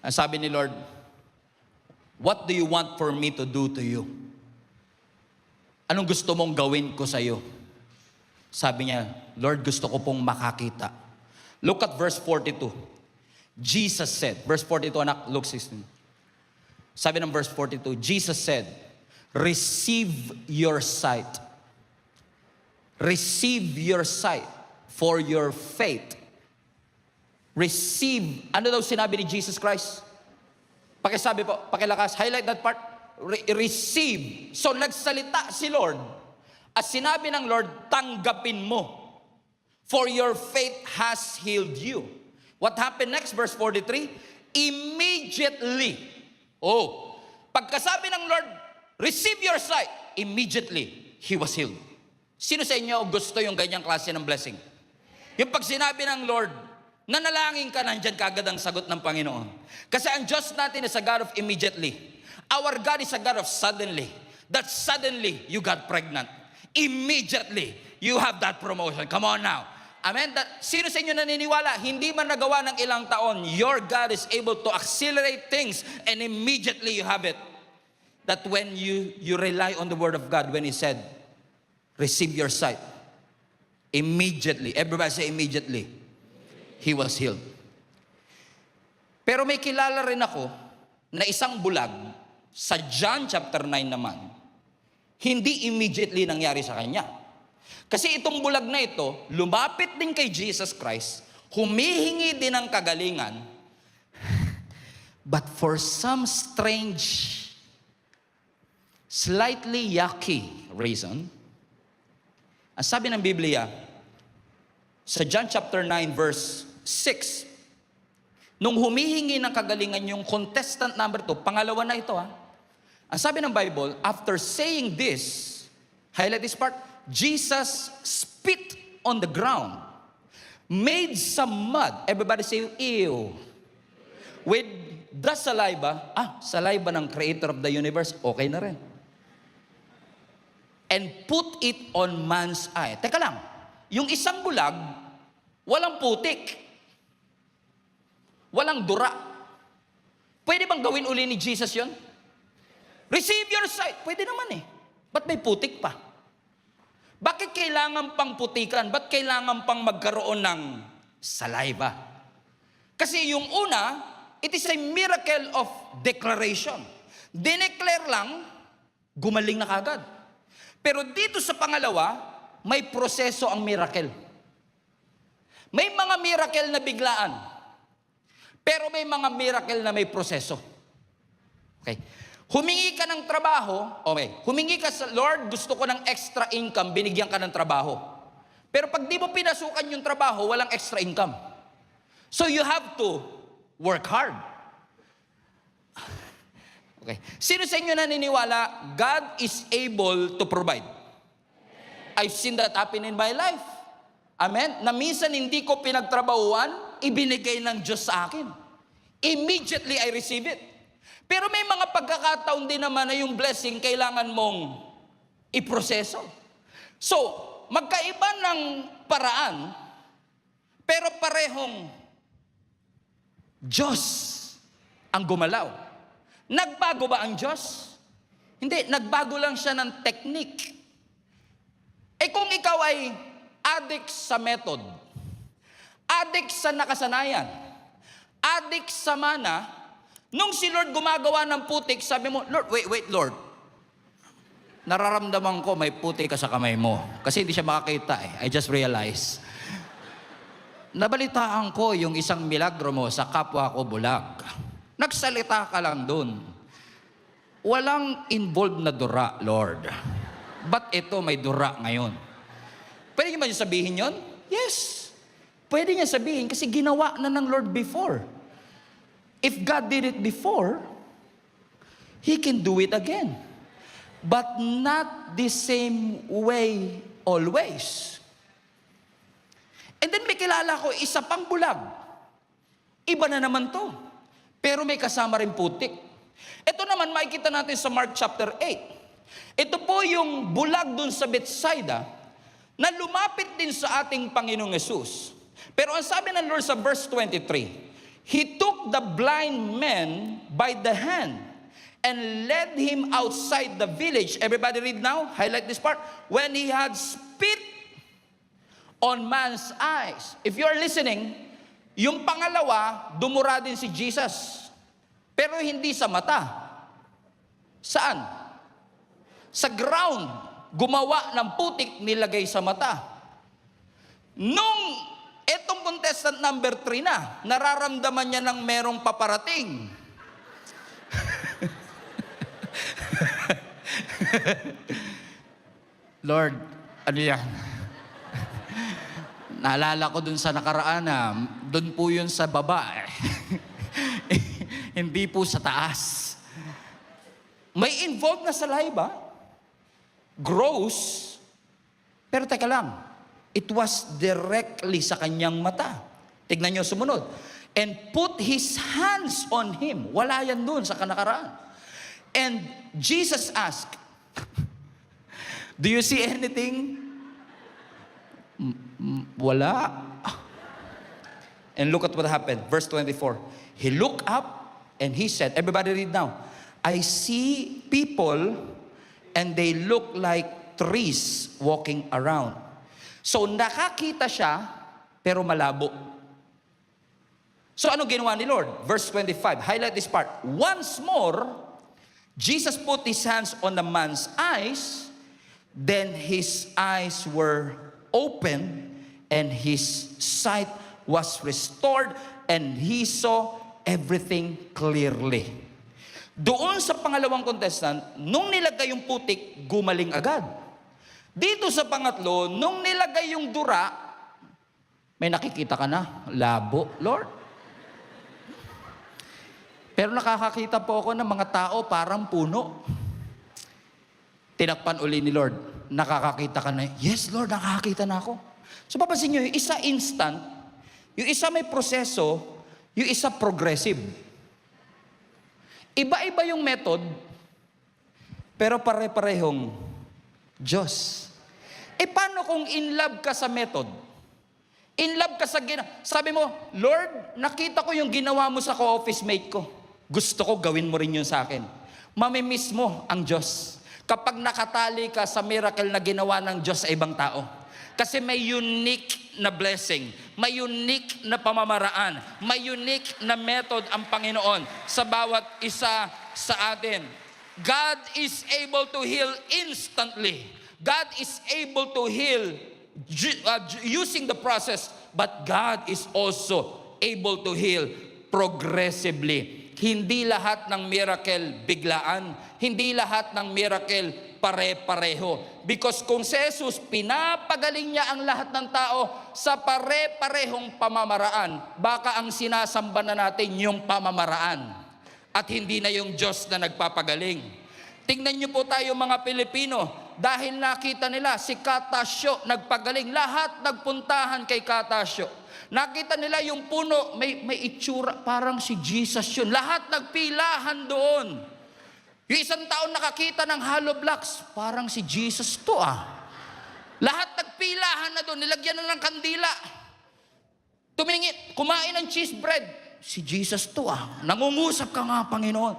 Ang sabi ni Lord, what do you want for me to do to you? Anong gusto mong gawin ko sa iyo? Sabi niya, Lord, gusto ko pong makakita. Look at verse 42. Jesus said, verse 42, anak, Luke 16. Sabi ng verse 42, Jesus said, receive your sight. Receive your sight for your faith. Receive. Ano daw sinabi ni Jesus Christ? Pakisabi po, pakilakas, highlight that part. Receive. So nagsalita si Lord. At sinabi ng Lord, tanggapin mo. For your faith has healed you. What happened next? Verse 43, immediately. Oh, pagkasabi ng Lord, receive your sight, immediately, he was healed. Sino sa inyo gusto yung ganyang klase ng blessing? Yung pag sinabi ng Lord, nanalangin ka, nandyan kagad ang sagot ng Panginoon. Kasi ang Diyos natin is a God of immediately. Our God is a God of suddenly. That suddenly, you got pregnant. Immediately, you have that promotion. Come on now. Amen? Sino sa inyo naniniwala, hindi man nagawa ng ilang taon, your God is able to accelerate things and immediately you have it. That when you rely on the Word of God, when He said, receive your sight, immediately, everybody say immediately, he was healed. Pero may kilala rin ako na isang bulag Sa John chapter 9 naman, hindi immediately nangyari sa kanya. Kasi itong bulag na ito, lumapit din kay Jesus Christ, humihingi din ng kagalingan, but for some strange, slightly yucky reason, ang sabi ng Biblia, sa John chapter 9 verse 6, nung humihingi ng kagalingan yung contestant number 2, pangalawa na ito ang sabi ng Bible, after saying this, highlight this part, Jesus spit on the ground, made some mud, everybody say, ew, with the saliva, saliva ng creator of the universe, okay na rin. And put it on man's eye. Teka lang, yung isang bulag, walang putik, walang dura. Pwede bang gawin uli ni Jesus yon? Receive your sight. Pwede naman Ba't may putik pa? Bakit kailangan pang putikan? Ba't kailangan pang magkaroon ng saliva? Kasi yung una, it is a miracle of declaration. Dineclare lang, gumaling na kagad. Pero dito sa pangalawa, may proseso ang miracle. May mga miracle na biglaan. Pero may mga miracle na may proseso. Okay. Humingi ka ng trabaho, humingi ka sa Lord, gusto ko ng extra income, binigyan ka ng trabaho. Pero pag di mo pinasukan yung trabaho, walang extra income. So you have to work hard. Okay. Sino sa inyo naniniwala, God is able to provide? I've seen that happen in my life. Amen? Na minsan hindi ko pinagtrabahuan, ibinigay ng Diyos sa akin. Immediately I receive it. Pero may mga pagkakataon din naman na yung blessing kailangan mong iproseso. So, magkaiba ng paraan, pero parehong Diyos ang gumalaw. Nagbago ba ang Diyos? Hindi, nagbago lang siya ng technique. Kung ikaw ay addict sa method, addict sa nakasanayan, addict sa mana, nung si Lord gumagawa ng putik, sabi mo, Lord, wait, Lord. Nararamdaman ko may putik ka sa kamay mo. Kasi hindi siya makakita I just realized. Nabalitaan ko yung isang milagro mo sa kapwa ko bulag. Nagsalita ka lang dun. Walang involved na dura, Lord. Ba't ito may dura ngayon? Pwede niyo ba niyo sabihin yon? Yes. Pwede niya sabihin kasi ginawa na ng Lord before. If God did it before, He can do it again. But not the same way always. And then may kilala ko, isa pang bulag. Iba na naman to. Pero may kasama rin putik. Ito naman makikita natin sa Mark chapter 8. Ito po yung bulag dun sa Bethsaida na lumapit din sa ating Panginoong Yesus. Pero ang sabi ng Lord sa verse 23, He took the blind man by the hand and led him outside the village. Everybody read now. Highlight this part. When he had spit on man's eyes. If you are listening, yung pangalawa, dumura din si Jesus. Pero hindi sa mata. Saan? Sa ground. Gumawa ng putik, nilagay sa mata. Nung etong contestant number 3 na, nararamdaman niya ng merong paparating. Lord, ano yan? Naalala ko dun sa nakaraan dun po yun sa baba. Hindi po sa taas. May involved na saliva, gross, pero teka lang, it was directly sa kanyang mata. Tignan nyo sumunod. And put his hands on him. Wala yan dun sa kanakaraan. And Jesus asked, do you see anything? Wala. And look at what happened. Verse 24. He looked up and he said, everybody read now, I see people and they look like trees walking around. So nakakita siya, pero malabo. So ano ginawa ni Lord? Verse 25, highlight this part. Once more, Jesus put his hands on the man's eyes, then his eyes were opened, and his sight was restored, and he saw everything clearly. Doon sa pangalawang contestant, nung nilagay yung putik, gumaling agad. Dito sa pangatlo, nung nilagay yung dura, may nakikita ka na, labo, Lord. Pero nakakakita po ako ng mga tao parang puno. Tinakpan uli ni Lord, nakakakita ka na, yes Lord, nakakakita na ako. So papansin nyo, yung isa instant, yung isa may proseso, yung isa progressive. Iba-iba yung method, pero pare-parehong Diyos. Paano kung in love ka sa method? In love ka sa sabi mo, Lord, nakita ko yung ginawa mo sa co-office mate ko. Gusto ko gawin mo rin yun sa akin. Mamimiss mo ang Diyos kapag nakatali ka sa miracle na ginawa ng Diyos sa ibang tao. Kasi may unique na blessing, may unique na pamamaraan, may unique na method ang Panginoon sa bawat isa sa atin. God is able to heal instantly. God is able to heal using the process, but God is also able to heal progressively. Hindi lahat ng miracle biglaan, hindi lahat ng miracle pare-pareho. Because kung si Jesus, pinapagaling niya ang lahat ng tao sa pare-parehong pamamaraan, baka ang sinasamba na natin yung pamamaraan at hindi na yung Diyos na nagpapagaling. Tingnan niyo po tayo mga Pilipino, dahil nakita nila si Katasyo nagpagaling, lahat nagpuntahan kay Katasyo. Nakita nila yung puno, may itsura, parang si Jesus yun. Lahat nagpilahan doon. Yung isang taon nakakita ng hollow blocks, parang si Jesus to Lahat nagpilahan na doon, nilagyan na ng kandila. Tumingin, kumain ng cheese bread, si Jesus to Nangungusap ka nga, Panginoon.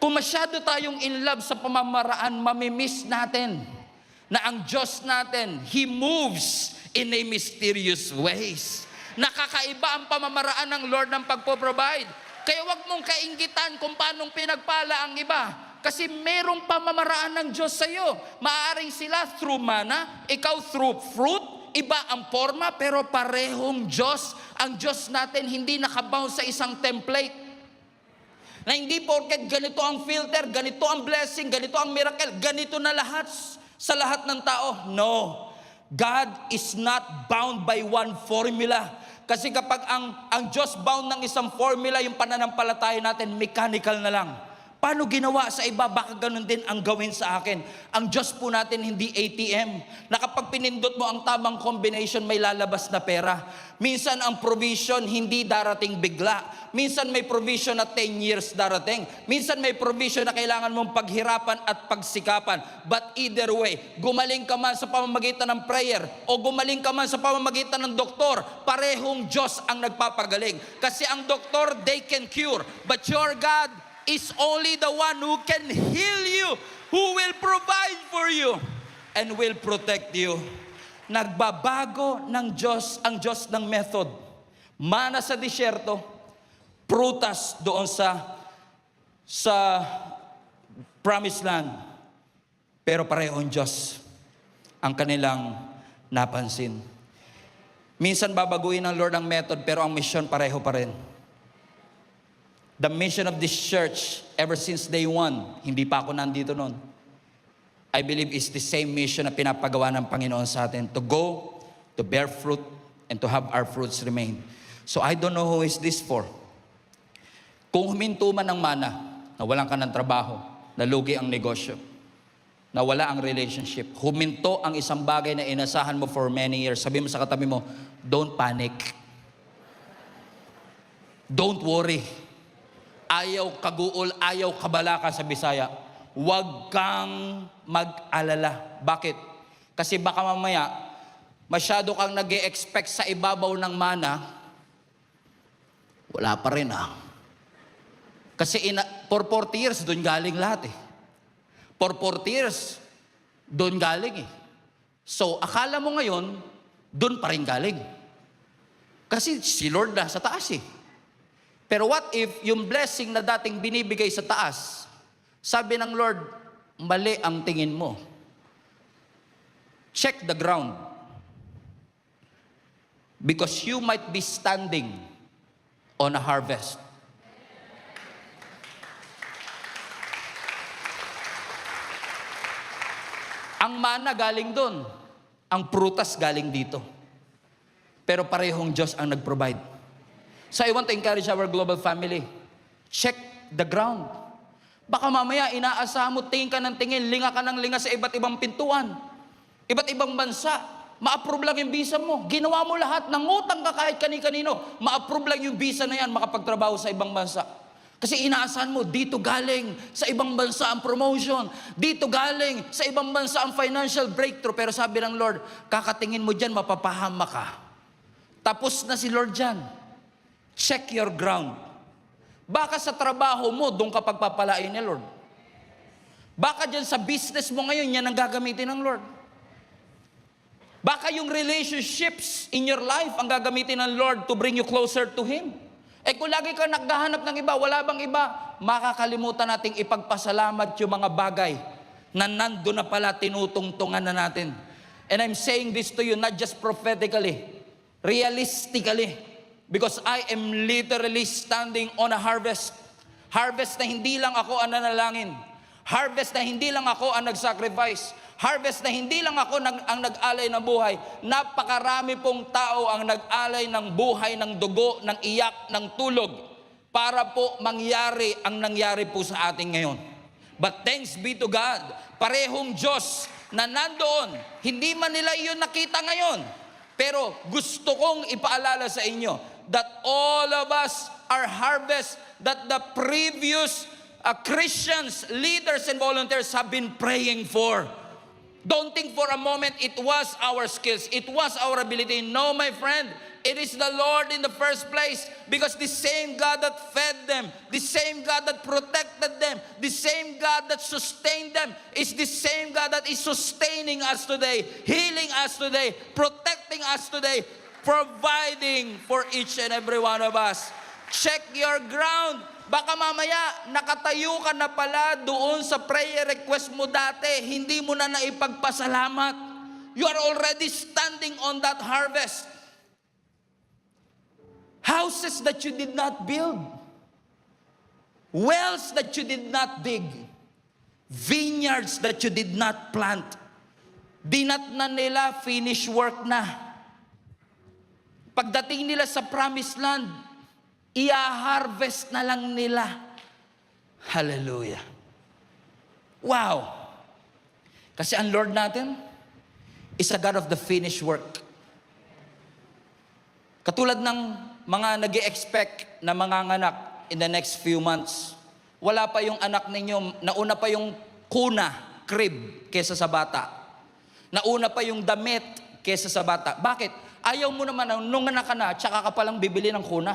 Kung masyado tayong in love sa pamamaraan, mamimiss natin na ang Diyos natin, He moves in a mysterious ways. Nakakaiba ang pamamaraan ng Lord ng pagpo-provide. Kaya wag mong kainggitan kung paanong pinagpala ang iba. Kasi merong pamamaraan ng Diyos sa iyo. Maaaring sila through mana, ikaw through fruit, iba ang forma, pero parehong Diyos. Ang Diyos natin hindi nakabound sa isang template. Na hindi porket ganito ang filter, ganito ang blessing, ganito ang miracle, ganito na lahat sa lahat ng tao. No. God is not bound by one formula. Kasi kapag ang Diyos bound ng isang formula, yung pananampalataya natin, mechanical na lang. Paano ginawa sa iba? Baka ganun din ang gawin sa akin. Ang Diyos po natin hindi ATM. Na kapag pinindot mo ang tamang combination, may lalabas na pera. Minsan ang provision hindi darating bigla. Minsan may provision na 10 years darating. Minsan may provision na kailangan mong paghirapan at pagsikapan. But either way, gumaling ka man sa pamamagitan ng prayer o gumaling ka man sa pamamagitan ng doktor, parehong Diyos ang nagpapagaling. Kasi ang doktor, they can cure. But your God is only the one who can heal you, who will provide for you, and will protect you. Nagbabago ng Diyos, ang Diyos ng method. Mana sa disyerto, prutas doon sa promised land. Pero parehong Diyos ang kanilang napansin. Minsan babaguhin ng Lord ang method, pero ang mission pareho pa rin. The mission of this church, ever since day one, hindi pa ako nandito noon, I believe is the same mission na pinapagawa ng Panginoon sa atin, to go, to bear fruit, and to have our fruits remain. So I don't know who is this for. Kung huminto man ng mana, nawalan ka ng trabaho, nalugi ang negosyo, nawala ang relationship, huminto ang isang bagay na inasahan mo for many years, sabi mo sa katabi mo, don't panic. Don't worry. Ayaw kaguol, ayaw kabalaka sa Bisaya. Huwag kang mag-alala. Bakit? Kasi baka mamaya, masyado kang nag-e-expect sa ibabaw ng mana, wala pa rin Kasi for 40 years, doon galing lahat For 40 years, doon galing So, akala mo ngayon, doon pa rin galing. Kasi si Lord na sa taas Pero what if yung blessing na dating binibigay sa taas, Sabi ng Lord, mali ang tingin mo. Check the ground. Because you might be standing on a harvest. Ang mana galing doon. Ang prutas galing dito. Pero parehong Diyos ang nag-provide. So I want to encourage our global family. Check the ground. Baka mamaya inaasahan mo, tingin ka ng tingin, linga ka ng linga sa iba't ibang pintuan. Iba't ibang bansa. Ma-approve lang yung visa mo. Ginawa mo lahat, nangutang ka kahit kani-kanino. Ma-approve lang yung visa na yan, makapagtrabaho sa ibang bansa. Kasi inaasahan mo, dito galing sa ibang bansa ang promotion. Dito galing sa ibang bansa ang financial breakthrough. Pero sabi ng Lord, kakatingin mo dyan, mapapahama ka. Tapos na si Lord dyan. Check your ground. Baka sa trabaho mo, doon ka pagpapalain ni Lord. Baka dyan sa business mo ngayon, yan ang gagamitin ng Lord. Baka yung relationships in your life ang gagamitin ng Lord to bring you closer to Him. Kung lagi ka naghahanap ng iba, wala bang iba? Makakalimutan nating ipagpasalamat yung mga bagay na nandun na pala tinutungtungan na natin. And I'm saying this to you not just prophetically, realistically. Because I am literally standing on a harvest. Harvest na hindi lang ako ang nanalangin. Harvest na hindi lang ako ang nag-sacrifice. Harvest na hindi lang ako ang nag-alay ng buhay. Napakarami pong tao ang nag-alay ng buhay, ng dugo, ng iyak, ng tulog para po mangyari ang nangyari po sa atin ngayon. But thanks be to God, parehong Diyos na nandoon. Hindi man nila iyon nakita ngayon. Pero gusto kong ipaalala sa inyo that all of us are harvest that the previous Christians, leaders, and volunteers have been praying for. Don't think for a moment it was our skills, it was our ability. No, my friend, it is the Lord in the first place, because the same God that fed them, the same God that protected them, the same God that sustained them is the same God that is sustaining us today, healing us today, protecting us today, providing for each and every one of us. Check your ground. Baka mamaya, nakatayo ka na pala doon sa prayer request mo dati, hindi mo na naipagpasalamat. You are already standing on that harvest. Houses that you did not build. Wells that you did not dig. Vineyards that you did not plant. Dinatnan nila, finish work na. Pagdating nila sa promised land, i-harvest na lang nila. Hallelujah. Wow. Kasi ang Lord natin is a God of the finished work. Katulad ng mga nag-i-expect na manganganak in the next few months. Wala pa yung anak ninyo, nauna pa yung kuna, crib, kesa sa bata. Nauna pa yung damit kesa sa bata. Bakit? Ayaw mo naman, nung anak ka na, tsaka ka palang bibili ng kuna.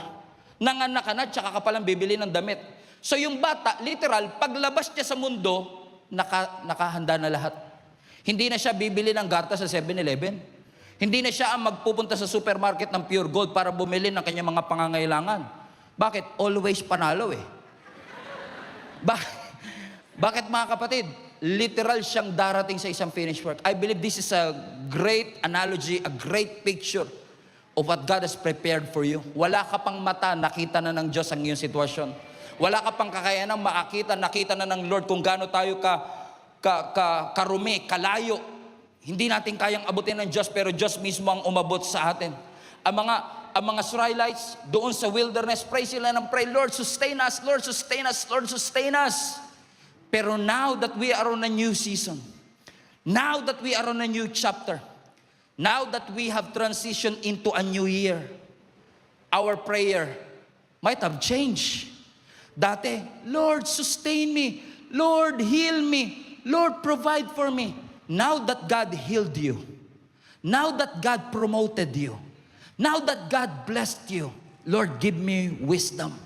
Nanganak ka na, tsaka ka palang bibili ng damit. So yung bata, literal, paglabas niya sa mundo, nakahanda na lahat. Hindi na siya bibili ng garta sa 7-Eleven. Hindi na siya ang magpupunta sa supermarket ng Pure Gold para bumili ng kanyang mga pangangailangan. Bakit? Always panalo eh. Bakit mga kapatid? Literal siyang darating sa isang finished work. I believe this is a great analogy, a great picture of what God has prepared for you. Wala ka pang mata, nakita na ng Diyos ang iyong sitwasyon. Wala ka pang kakayanang makakita, nakita na ng Lord kung gaano tayo karumi, kalayo. Hindi natin kayang abutin ng Diyos, pero Diyos mismo ang umabot sa atin. Ang mga Israelites doon sa wilderness, pray sila ng pray, Lord, sustain us, Lord, sustain us, Lord, sustain us. Pero now that we are on a new season, now that we are on a new chapter, now that we have transitioned into a new year, our prayer might have changed. Dati, Lord, sustain me. Lord, heal me. Lord, provide for me. Now that God healed you, now that God promoted you, now that God blessed you, Lord, give me wisdom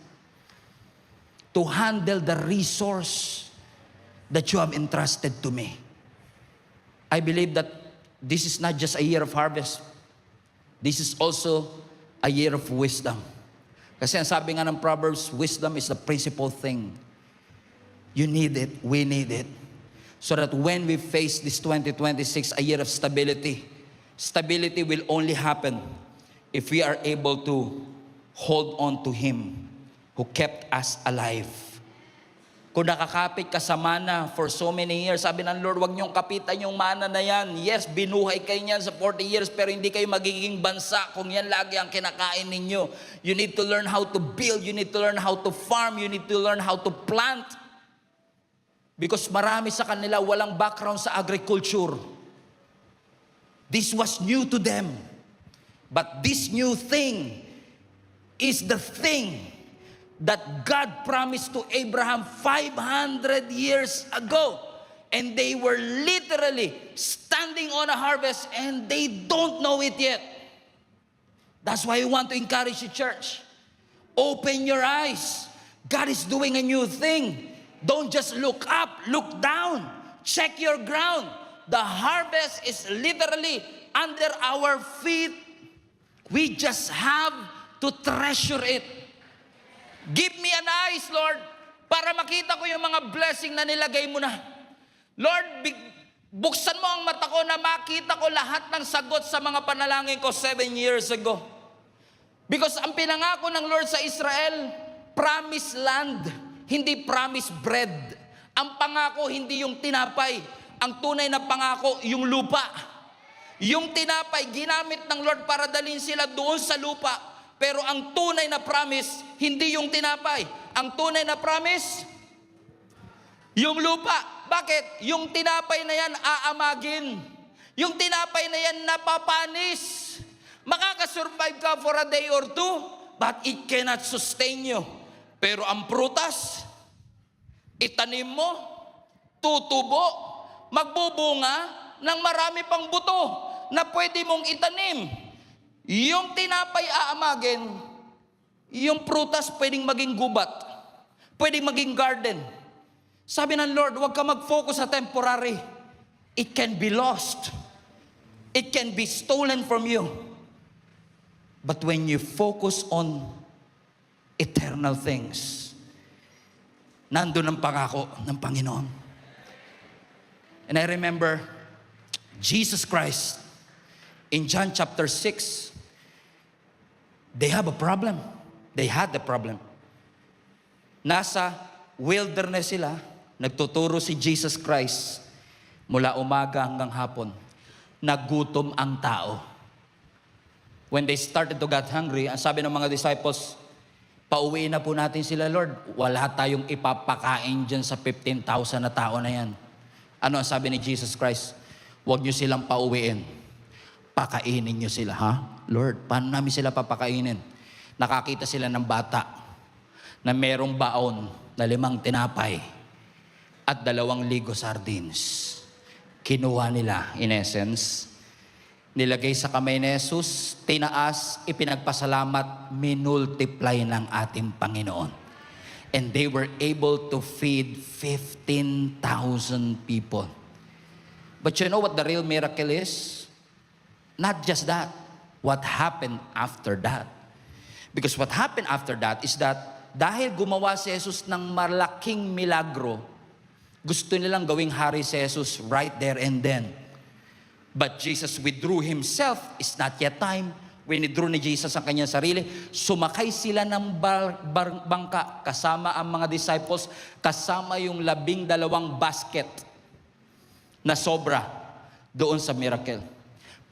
to handle the resource that you have entrusted to me. I believe that this is not just a year of harvest. This is also a year of wisdom. Kasi ang sabi nga ng Proverbs, wisdom is the principal thing You need it. We need it. So that when we face this 2026, a year of stability, stability will only happen if we are able to hold on to Him who kept us alive. Kung nakakapit ka sa mana for so many years, sabi ng Lord, wag niyong kapitan yung mana na yan. Yes, binuhay kayo niyan sa 40 years, pero hindi kayo magiging bansa kung yan lagi ang kinakain ninyo. You need to learn how to build, you need to learn how to farm, you need to learn how to plant. Because marami sa kanila walang background sa agriculture. This was new to them. But this new thing is the thing that God promised to Abraham 500 years ago. And they were literally standing on a harvest and they don't know it yet. That's why I want to encourage the church. Open your eyes. God is doing a new thing. Don't just look up, look down. Check your ground. The harvest is literally under our feet. We just have to treasure it. Give me an eyes, Lord, para makita ko yung mga blessing na nilagay mo na. Lord, buksan mo ang mata ko na makita ko lahat ng sagot sa mga panalangin ko 7 years ago. Because ang pinangako ng Lord sa Israel, promised land, hindi promised bread. Ang pangako, hindi yung tinapay. Ang tunay na pangako, yung lupa. Yung tinapay, ginamit ng Lord para dalhin sila doon sa lupa. Pero ang tunay na promise, hindi yung tinapay. Ang tunay na promise, yung lupa. Bakit? Yung tinapay na yan aamagin. Yung tinapay na yan napapanis. Makakasurvive ka for a day or two, but it cannot sustain you. Pero ang prutas, itanim mo, tutubo, magbubunga ng marami pang buto na pwede mong itanim. Yung tinapay aamagin, yung prutas pwedeng maging gubat, pwedeng maging garden. Sabi ng Lord, huwag ka mag-focus sa temporary. It can be lost. It can be stolen from you. But when you focus on eternal things, nandun ang pangako ng Panginoon. And I remember Jesus Christ in John chapter 6, they have a problem. They had the problem. Nasa wilderness sila, nagtuturo si Jesus Christ mula umaga hanggang hapon. Nagutom ang tao. When they started to get hungry, ang sabi ng mga disciples, pauwi na po natin sila, Lord. Wala tayong ipapakain dyan sa 15,000 na tao na yan. Ano ang sabi ni Jesus Christ? Huwag nyo silang pauwiin. Pakainin nyo sila, ha? Lord, paano namin sila papakainin? Nakakita sila ng bata na merong baon na 5 tinapay at 2 ligo sardines. Kinuha nila, in essence, nilagay sa kamay ni Jesus, tinaas, ipinagpasalamat, minultiply ng ating Panginoon. And they were able to feed 15,000 people. But you know what the real miracle is? Not just that. What happened after that? Because what happened after that is that dahil gumawa si Jesus ng malaking milagro, gusto nilang gawing hari si Jesus right there and then. But Jesus withdrew Himself. It's not yet time. Winidrew ni Jesus ang kanyang sarili. Sumakay sila ng bangka kasama ang mga disciples, kasama yung 12 basket na sobra doon sa miracle.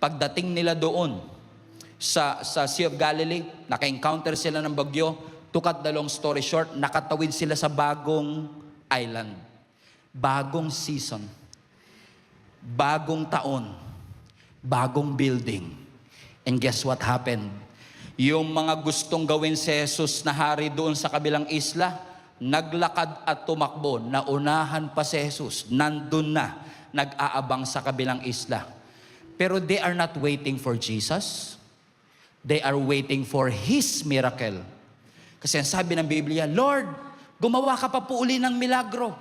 Pagdating nila doon sa Sea of Galilee, naka-encounter sila ng bagyo. To cut the long story short, nakatawid sila sa bagong island. Bagong season. Bagong taon. Bagong building. And guess what happened? Yung mga gustong gawin si Jesus na hari doon sa kabilang isla, naglakad at tumakbo. Naunahan pa si Jesus. Nandun na. Nag-aabang sa kabilang isla. Pero they are not waiting for Jesus. They are waiting for His miracle. Kasi ang sabi ng Biblia, Lord, gumawa ka pa po uli ng milagro.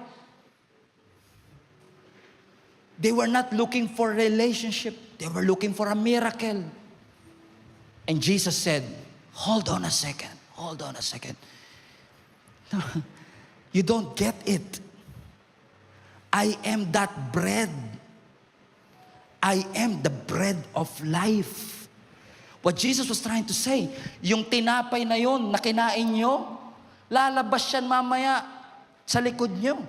They were not looking for relationship. They were looking for a miracle. And Jesus said, hold on a second. Hold on a second. You don't get it. I am that bread. I am the bread of life. What Jesus was trying to say, yung tinapay na yon na kinain nyo, lalabas yan mamaya sa likod nyo.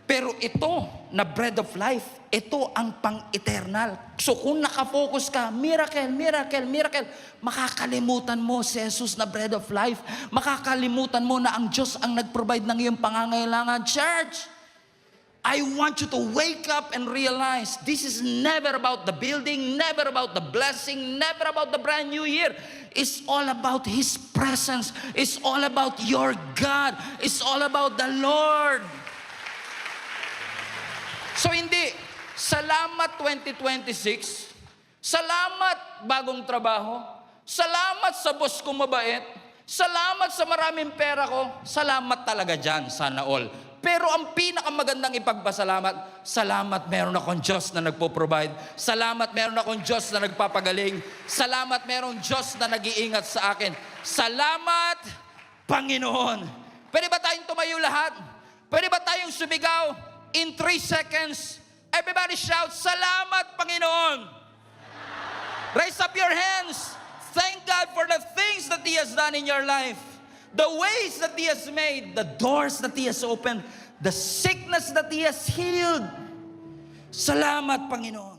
Pero ito, na bread of life, ito ang pang-eternal. So kung nakafocus ka, miracle, miracle, miracle, makakalimutan mo si Jesus na bread of life. Makakalimutan mo na ang Diyos ang nag-provide ng iyong pangangailangan. Church, I want you to wake up and realize this is never about the building, never about the blessing, never about the brand new year. It's all about His presence. It's all about your God. It's all about the Lord. So hindi, salamat 2026, salamat bagong trabaho, salamat sa boss ko mabait, salamat sa maraming pera ko, salamat talaga dyan, sana all. Pero ang pinakamagandang ipagpasalamat, salamat meron akong Diyos na nagpo-provide. Salamat meron akong Diyos na nagpapagaling. Salamat meron Diyos na nag-iingat sa akin. Salamat, Panginoon. Pwede ba tayong tumayo lahat? Pwede ba tayong sumigaw in 3 seconds? Everybody shout, salamat, Panginoon. Raise up your hands. Thank God for the things that He has done in your life. The ways that He has made, the doors that He has opened, the sickness that He has healed. Salamat, Panginoon.